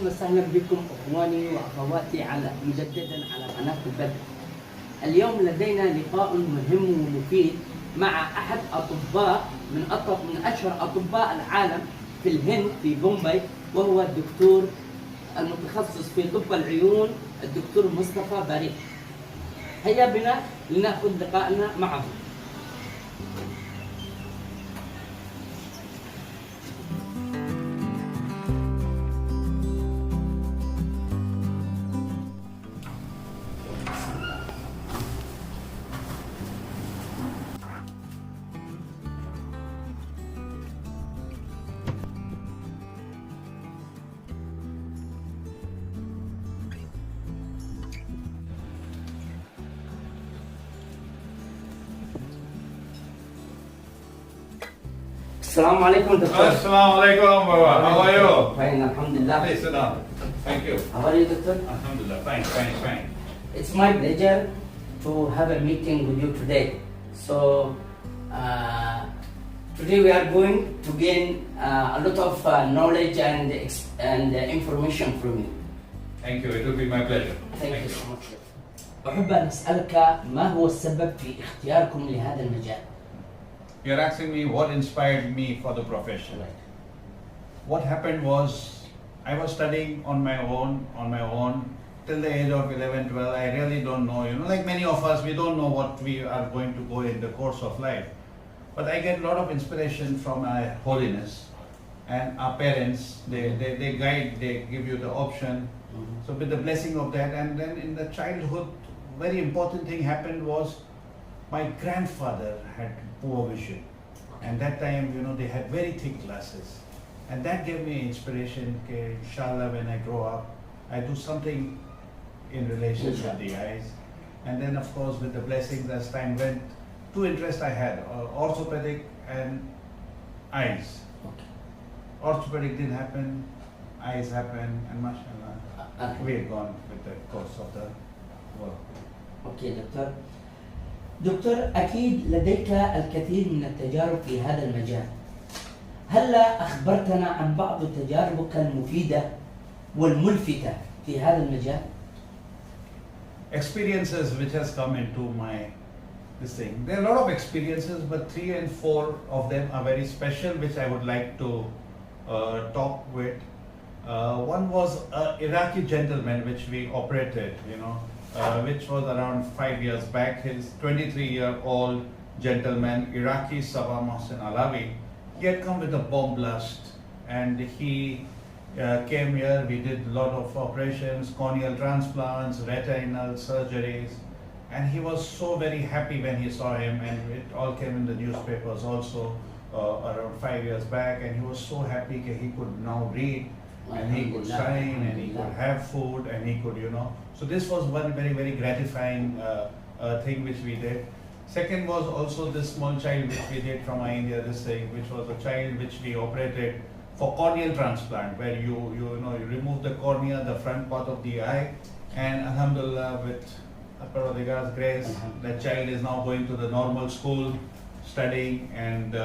وسهلا بكم اخواني واخواتي مجددا على قناه البدر. اليوم لدينا لقاء مهم ومفيد مع احد اطباء من اشهر اطباء العالم في الهند في بومباي، وهو الدكتور المتخصص في طب العيون الدكتور مصطفى باريك. هيا بنا لناخذ لقاءنا معه. السلام عليكم دكتور. Assalamu alaikum, Baba. How are you? Fine, alhamdulillah. Please sit down. Thank you. How are you, doctor? Alhamdulillah. Fine. It's my pleasure to have a meeting with you today. So, today we are going to gain a lot of knowledge and information from you. Thank you. It will be my pleasure. Thank you so much. أحب أن أسألك ما هو السبب في اختياركم لهذا المجال؟ You're asking me what inspired me for the profession. What happened was, I was studying on my own, till the age of 11, 12. I really don't know, like many of us, we don't know what we are going to go in the course of life. But I get a lot of inspiration from our holiness and our parents. They guide, they give you the option. So with the blessing of that, and then in the childhood, very important thing happened was, my grandfather had poor vision, and that time, they had very thick glasses, and that gave me inspiration. Okay, inshallah, when I grow up, I do something in relation with the eyes. And then, of course, with the blessings as time went, two interests I had: orthopedic and eyes. Okay. Orthopedic didn't happen, eyes happened, and mashallah, we've gone with the course of the work. اوكي دكتور. دكتور، أكيد لديك الكثير من التجارب في هذا المجال. هلا أخبرتنا عن بعض تجاربك المفيدة والملفتة في هذا المجال؟ Experiences which has come into this thing. There are a lot of experiences, but 3 and 4 of them are very special, which I would like to talk with. One was an Iraqi gentleman which we operated, which was around 5 years back. His 23-year-old gentleman, Iraqi Sabah Mohsen Alawi, he had come with a bomb blast, and he came here. We did a lot of operations, corneal transplants, retinal surgeries, and he was so very happy when he saw him, and it all came in the newspapers also around 5 years back, and he was so happy that he could now read, and he could shine, and he could have food, and he could, So this was one very, very gratifying thing which we did. Second was also this small child which we did from India, which was a child which we operated for corneal transplant, where you remove the cornea, the front part of the eye, and alhamdulillah, with Parvatigar's grace, the child is now going to the normal school, studying, and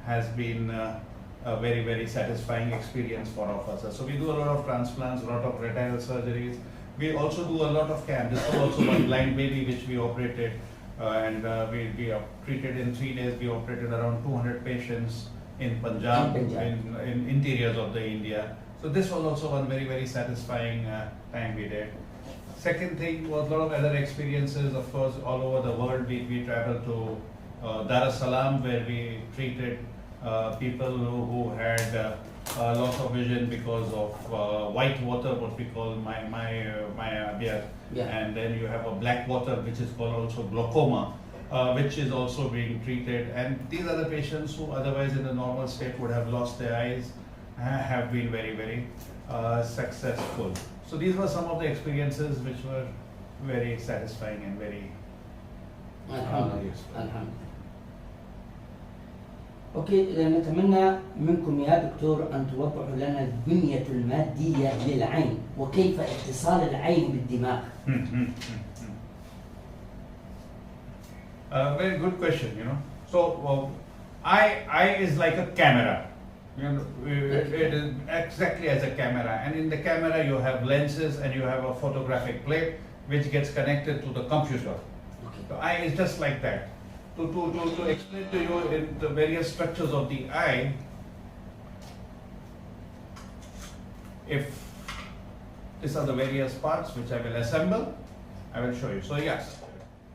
has been a very, very satisfying experience for all of us. So we do a lot of transplants, a lot of retinal surgeries. We also do a lot of camp. This was also one blind baby which we operated, and we treated in 3 days. We operated around 200 patients in Punjab, in interiors of the India. So this was also one very, very satisfying time we did. Second thing was a lot of other experiences, of course, all over the world. We traveled to Dar es Salaam, where we treated people who had loss of vision because of white water, what we call myopia, and then you have a black water which is called also glaucoma, which is also being treated. And these are the patients who otherwise in the normal state would have lost their eyes, have been very, very successful. So these were some of the experiences which were very satisfying and very useful. اوكي، نتمنى منكم يا دكتور ان توضحوا لنا البنية المادية للعين وكيف اتصال العين بالدماغ. Very good question, So eye is like a camera. You know, it is exactly as a camera, and in the camera you have lenses and you have a photographic plate which gets connected to the computer. Okay. The eye is just like that. To explain to you in the various structures of the eye, if these are the various parts which I will assemble, I will show you. So yes,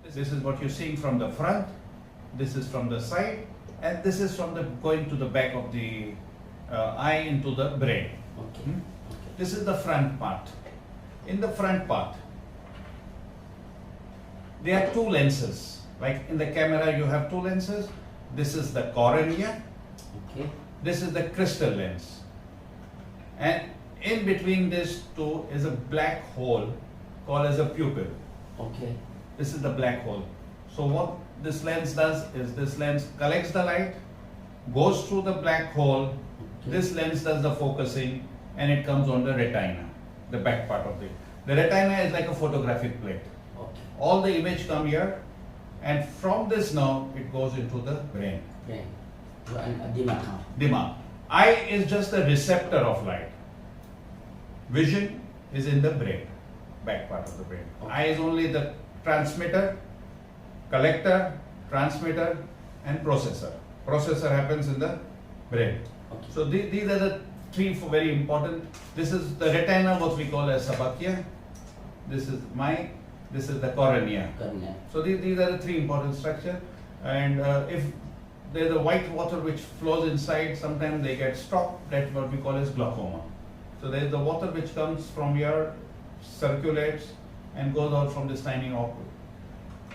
this is what you're seeing from the front, this is from the side, and this is from the going to the back of the eye into the brain. Okay. Hmm? Okay. This is the front part. In the front part, there are two lenses. Like in the camera, you have two lenses. This is the cornea. Okay. This is the crystal lens. And in between these two is a black hole called as a pupil. Okay. This is the black hole. So what this lens does is this lens collects the light, goes through the black hole. Okay. This lens does the focusing, and it comes on the retina, the back part of it. The retina is like a photographic plate. Okay. All the image come here, and from this now it goes into the brain. Brain. الدماغ. Dimag. Eye is just a receptor of light. Vision is in the brain, back part of the brain. Okay. Eye is only the transmitter, collector, transmitter, and processor. Processor happens in the brain. Okay. So these are the three very important. This is the retina, what we call as sabakya. This is this is the cornea. Cornea. So these are the three important structure. And if there's a white water which flows inside, sometimes they get stopped. That's what we call as glaucoma. So there is the water which comes from here, circulates, and goes out from this tiny output.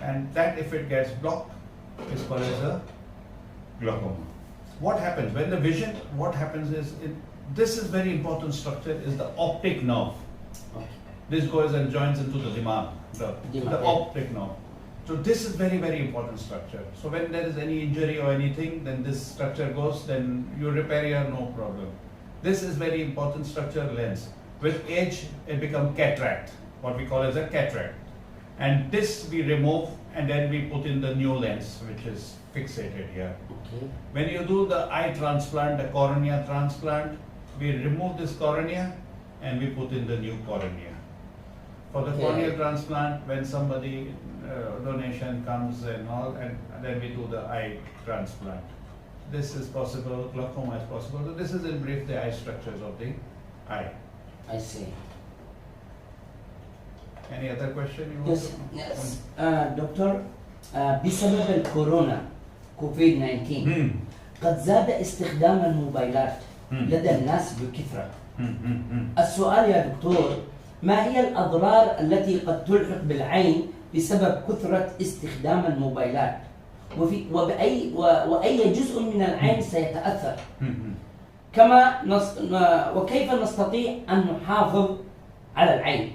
And that, if it gets blocked, is called as a glaucoma. What happens when the vision? What happens is this is very important structure is the optic nerve. Okay. This goes and joins into the dimag, the Dimag. optic nerve. So this is very, very important structure. So when there is any injury or anything, then this structure goes, then you repair here, no problem. This is very important structure, lens. With age, it becomes cataract, what we call as a cataract. And this we remove and then we put in the new lens, which is fixated here. Okay. When you do the eye transplant, the cornea transplant, we remove this cornea and we put in the new cornea. For the Okay. corneal transplant, when somebody donation comes and all, and then we do the eye transplant. This is possible, glaucoma is possible. So this is in brief the eye structures of the eye. I see. Any other question you want Yes. to? Yes. دكتور بسبب الكورونا كوفيد 19 Hmm. قد زاد استخدام الموبايلات لدى الناس بكثرة. السؤال يا دكتور، ما هي الأضرار التي قد تلحق بالعين بسبب كثرة استخدام الموبايلات؟ وأي جزء من العين سيتأثر؟ وكيف نستطيع أن نحافظ على العين؟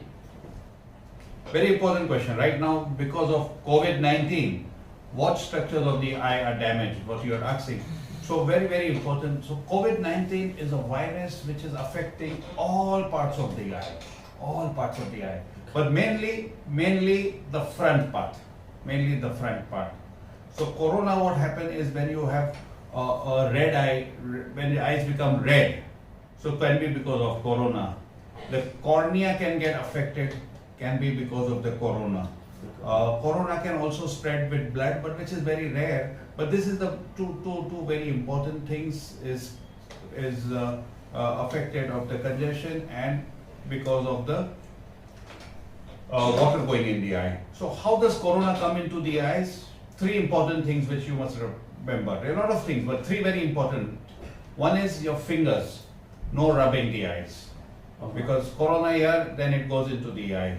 Very important question. Right now, because of COVID-19, what structures of the eye are damaged? What you are asking. So very, very important. So COVID-19 is a virus which is affecting all parts of the eye. All parts of the eye. But mainly the front part. Mainly the front part. So corona, what happens is when you have a red eye, when the eyes become red, so can be because of corona. The cornea can get affected, can be because of the corona. Corona can also spread with blood, but which is very rare. But this is the two very important things is affected of the congestion and because of the water going in the eye. So how does corona come into the eyes? Three important things which you must remember. There are a lot of things, but three very important. One is your fingers, no rubbing the eyes. Because corona here, then it goes into the eye.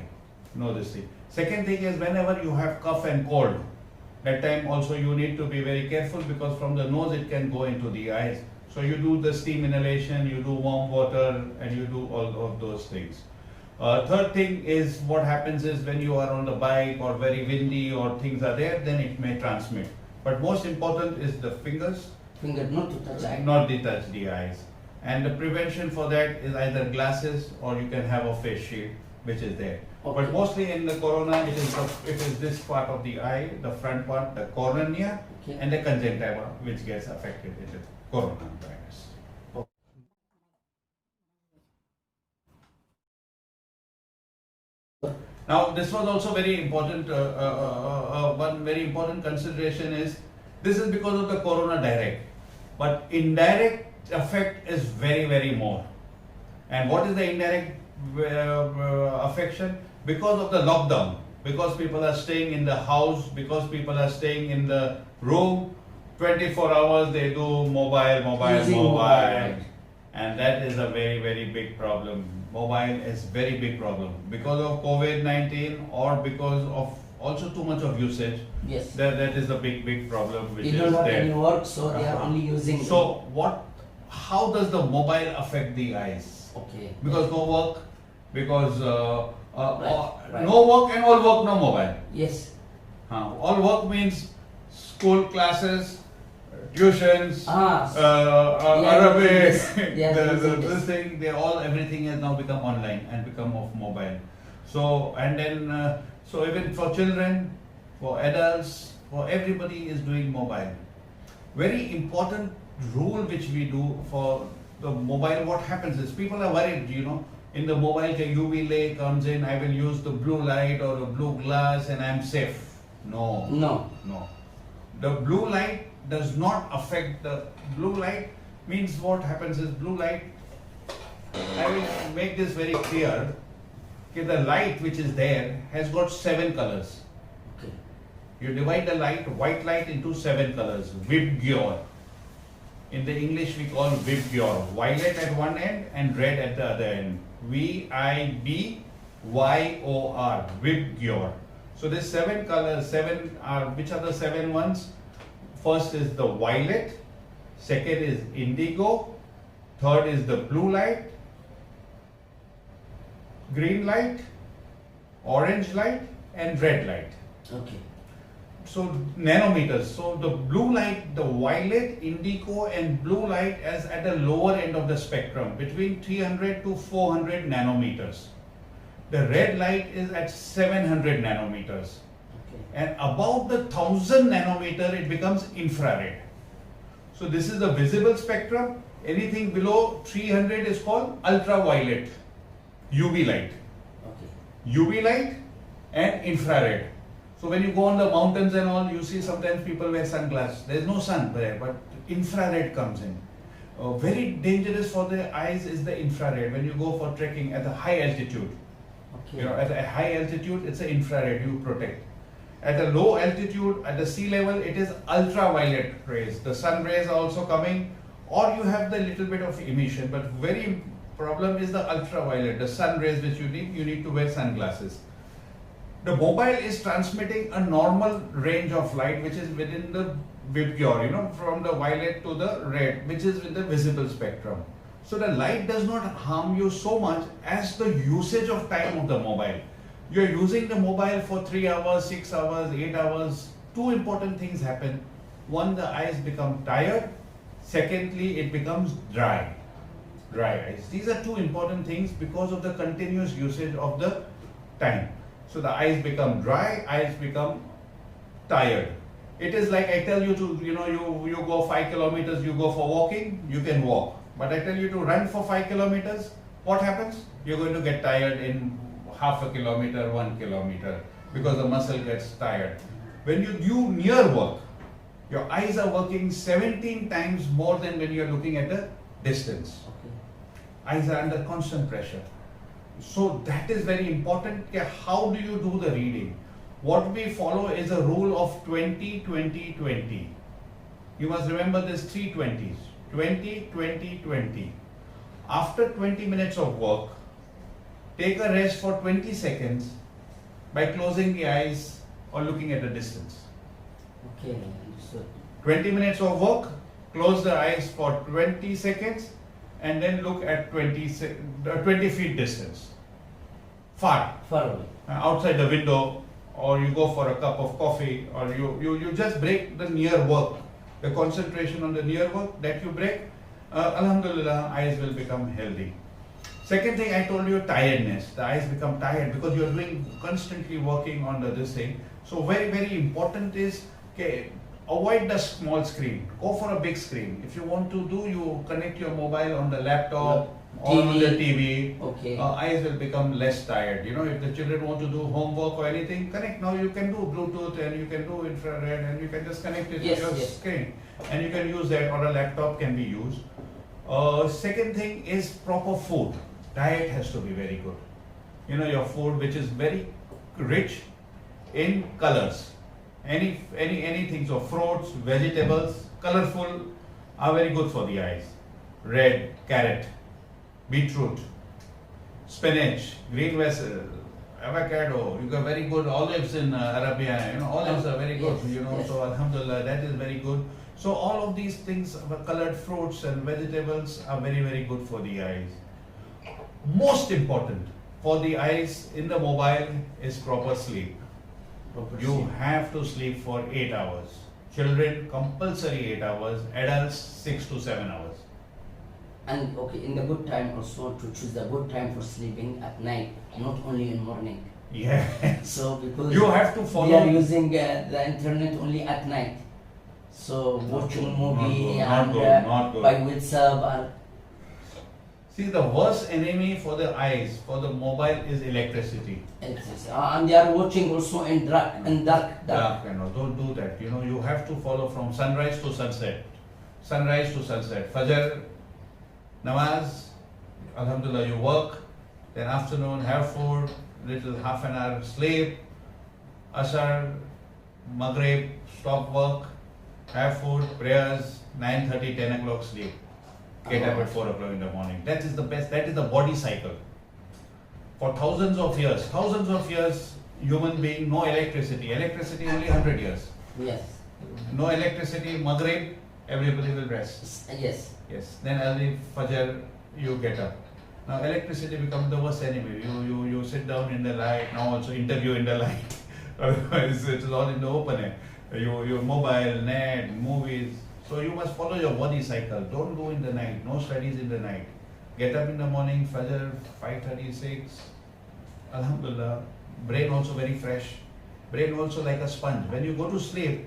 Know this thing. Second thing is whenever you have cough and cold, that time also you need to be very careful because from the nose it can go into the eyes. So you do the steam inhalation, you do warm water, and you do all of those things. Third thing is what happens is when you are on the bike or very windy or things are there, then it may transmit. But most important is the fingers, Finger not to touch eye. not to touch the eyes. And the prevention for that is either glasses or you can have a face shield which is there. Okay. But mostly in the corona, it is this part of the eye, the front part, the cornea, Okay. and the conjunctiva which gets affected in the coronavirus. Now, this was also very important. One very important consideration is this is because of the corona direct, but indirect effect is very more. And what is the indirect affection? Because of the lockdown, because people are staying in the house, because people are staying in the room, 24 hours they do mobile, Using mobile. and that is a very big problem. Mobile is very big problem because of COVID-19 or because of also too much of usage. Yes. That is a big problem which They is don't have there. any work, so they are only using. So how does the mobile affect the eyes? Okay. Because no work, because Right. no work and all work, no mobile. Yes. All work means school classes, tuitions, Yeah, Arabic, yes. Yeah, this thing, everything has now become online and become of mobile. So, and then, so even for children, for adults, for everybody is doing mobile. Very important rule which we do for the mobile, what happens is people are worried, in the mobile, the UV ray comes in, I will use the blue light or the blue glass and I'm safe. No. The blue light does not affect the blue light. Means what happens is blue light, I will make this very clear. Okay, the light which is there has got 7 colors. Okay. You divide the white light into 7 colors. Vibgyor. In the English we call Vibgyor. Violet at one end and red at the other end. Vibgyor. Vibgyor. So there's 7 colors. Which are the 7 ones? First is the violet. Second is indigo. Third is the blue light. Green light. Orange light and red light. Okay. So nanometers. So the blue light, the violet, indigo and blue light is at the lower end of the spectrum between 300 to 400 nanometers. The red light is at 700 nanometers. Okay. And above the 1000 nanometer it becomes infrared. So this is the visible spectrum. Anything below 300 is called ultraviolet, UV light. Okay. UV light and infrared. So when you go on the mountains and all, you see sometimes people wear sunglasses. There is no sun there, but infrared comes in. Very dangerous for the eyes is the infrared. When you go for trekking at the high altitude, Okay. at a high altitude, it's an infrared you protect. At a low altitude, at the sea level, it is ultraviolet rays. The sun rays are also coming, or you have the little bit of emission, but very problem is the ultraviolet, the sun rays which you need to wear sunglasses. The mobile is transmitting a normal range of light which is within the Vibgyor, from the violet to the red, which is with the visible spectrum. So the light does not harm you so much as the usage of time of the mobile. You are using the mobile for 3 hours, 6 hours, 8 hours. 2 important things happen. One, the eyes become tired. Secondly, it becomes dry eyes. These are 2 important things because of the continuous usage of the time. So the eyes become dry, eyes become tired. It is like I tell you to, you go 5 kilometers, you go for walking, you can walk. But I tell you to run for 5 kilometers, what happens? You're going to get tired in half a kilometer, 1 kilometer, because the muscle gets tired. When you do near work, your eyes are working 17 times more than when you're looking at a distance. Okay. Eyes are under constant pressure. So that is very important. How do you do the reading? What we follow is a rule of 20-20-20. You must remember this 3 20s. 20-20-20. After 20 minutes of work, take a rest for 20 seconds by closing the eyes or looking at a distance. Okay, understood. 20 minutes of work, close the eyes for 20 seconds and then look at 20 feet distance. Far. Far away. Outside the window, or you go for a cup of coffee, or you just break the near work. The concentration on the near work that you break, Alhamdulillah, eyes will become healthy. Second thing I told you, tiredness. The eyes become tired because you are constantly working on this thing. So very important is, avoid the small screen. Go for a big screen. If you want to you connect your mobile on the laptop, or on the TV. Okay. Eyes will become less tired. You know, if the children want to do homework or anything, connect. Now you can do Bluetooth and you can do infrared and you can just connect it Yes, to your yes. screen and you can use that, or a laptop can be used. Second thing is proper food. Diet has to be very good. You know, your food which is very rich in colors. Anything, so fruits, vegetables, colorful are very good for the eyes. Red, carrot, beetroot, spinach, green vessel, avocado. You got very good olives in Arabia. You know, olives are very good. Yes, You know, yes. so alhamdulillah, that is very good. So all of these things, colored fruits and vegetables are very, very good for the eyes. Most important for the eyes in the mobile is proper sleep. You have to sleep for 8 hours. Children compulsory 8 hours, adults 6 to 7 hours. And okay, in the good time also to choose the good time for sleeping at night, not only in morning. Yes. So because You have to we are follow. using the internet only at night. So watching good, movie not and good, not good. by WhatsApp or See, the worst enemy for the eyes, for the mobile is electricity. electricity. And they are watching also in dark. Dark, you know, don't do that. You know, you have to follow from sunrise to sunset. Sunrise to sunset. Fajr, namaz, alhamdulillah, you work. Then afternoon, have food, little half an hour sleep. Asar, Maghrib, stop work, have food, prayers, 9:30, 10 o'clock sleep. Get up at 4 o'clock in the morning. That is the best, that is the body cycle. For thousands of years, human being, no electricity. Electricity only 100 years. yes, No electricity, Maghrib, everybody will rest. yes. Yes. Then early Fajr, you get up. Now electricity becomes the worst enemy. You sit down in the light, now also interview in the light. Otherwise it is all in the open air. Your mobile, net, movies. So you must follow your body cycle. Don't go in the night. No studies in the night. Get up in the morning, Fajr, 5:36. Alhamdulillah. Brain also very fresh. Brain also like a sponge. When you go to sleep,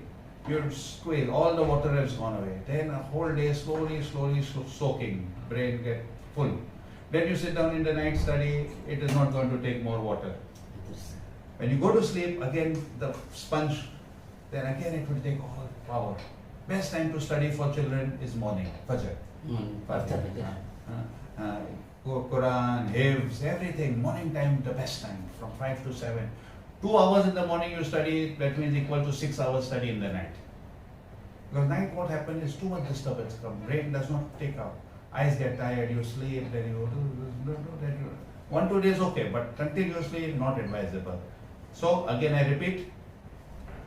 you're squeezed. All the water has gone away. Then a whole day slowly soaking. Brain get full. Then you sit down in the night study. It is not going to take more water. When you go to sleep, again the sponge. Then again it will take all power. Best time to study for children is morning, Fajr. Quran, Hifz, everything. Morning time, the best time, from 5 to 7. 2 hours in the morning you study, that means equal to 6 hours study in the night. Because night what happens is too much disturbance come. Brain does not take up. Eyes get tired, you sleep, then you do. 1-2 days okay, but continuously not advisable. So again I repeat,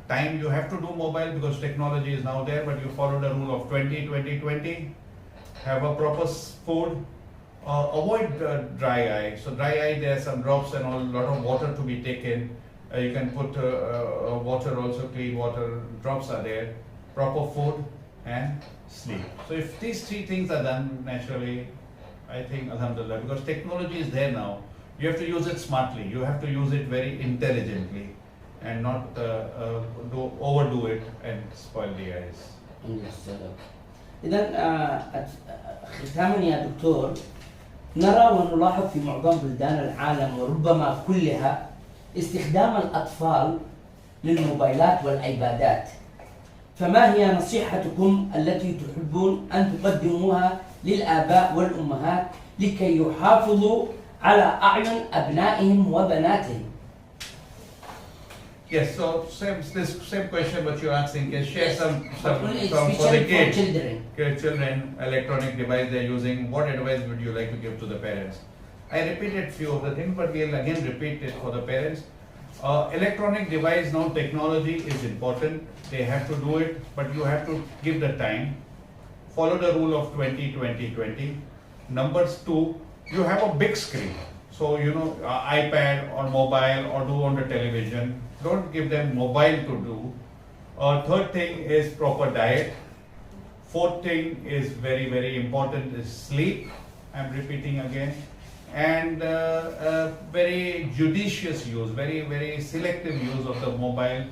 time you have to do mobile because technology is now there, but you follow the rule of 20-20-20. Have a proper food. Avoid dry eye. So dry eye, there are some drops and a lot of water to be taken. You can put water also, clean water. Drops are there. Proper food and sleep. So if these 3 things are done naturally, I think alhamdulillah, because technology is there now. You have to use it smartly. You have to use it very intelligently and not overdo it and spoil the eyes. إذا ختاما يا دكتور، نرى ونلاحظ في معظم بلدان العالم وربما كلها استخدام الأطفال للموبايلات والأيبادات. فما هي نصيحتكم التي تحبون أن تقدموها للآباء والأمهات لكي يحافظوا على أعين أبنائهم وبناتهم؟ Yes, so same question what you're asking. Can share Yes. some It's for the especially kids, for children. children, electronic device they're using. What advice would you like to give to the parents? I repeated few of the things, but we'll again repeat it for the parents. Electronic device now technology is important. They have to do it, but you have to give the time. Follow the rule of 20-20-20. Numbers 2, you have a big screen. So iPad or mobile or do on the television. Don't give them mobile to do. Third thing is proper diet. Fourth thing is very, very important is sleep. I'm repeating again. And very judicious use, very, very selective use of the mobile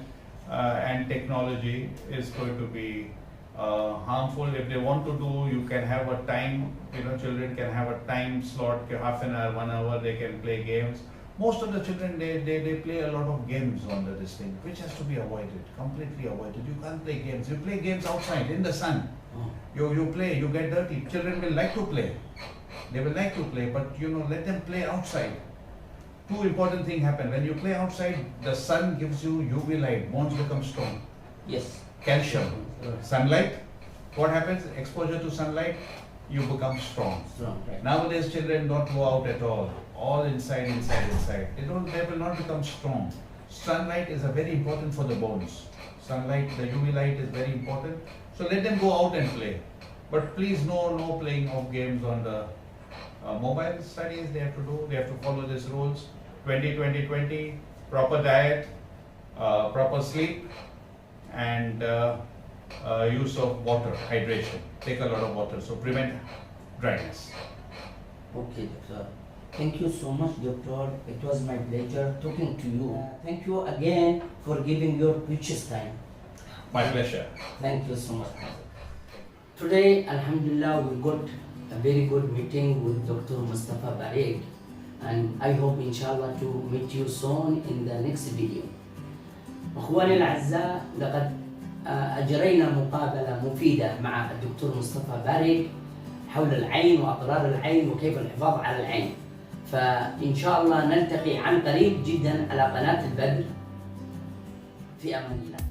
and technology is going to be harmful. If they want to do, you can have a time, children can have a time slot, half an hour, 1 hour, they can play games. Most of the children, they play a lot of games on this thing, which has to be avoided, completely avoided. You can't play games. You play games outside, in the sun. You play, you get dirty. Children will like to play. They will like to play, but let them play outside. Two important things happen. When you play outside, the sun gives you UV light, bones become strong. Yes. Calcium. Sunlight, what happens? Exposure to sunlight, you become strong. Right. Nowadays children don't go out at all inside. They will not become strong. Sunlight is very important for the bones. Sunlight, the UV light is very important. So let them go out and play. But please no playing of games on the mobile studies they have to follow these rules. 20-20-20, proper diet, proper sleep, and use of water, hydration. Take a lot of water, so prevent dryness. Okay, doctor. Thank you so much, doctor. It was my pleasure talking to you. Thank you again for giving your precious time. My pleasure. Thank you so much. Today, Alhamdulillah, we got a very good meeting with Dr. Mustafa Barig, and I hope inshallah to meet you soon in the next video. أخواني الأعزاء، لقد أجرينا مقابلة مفيدة مع الدكتور مصطفى باريك حول العين وأضرار العين وكيف الحفاظ على العين. فإن شاء الله نلتقي عن قريب جدا على قناة البدر. في أمان الله.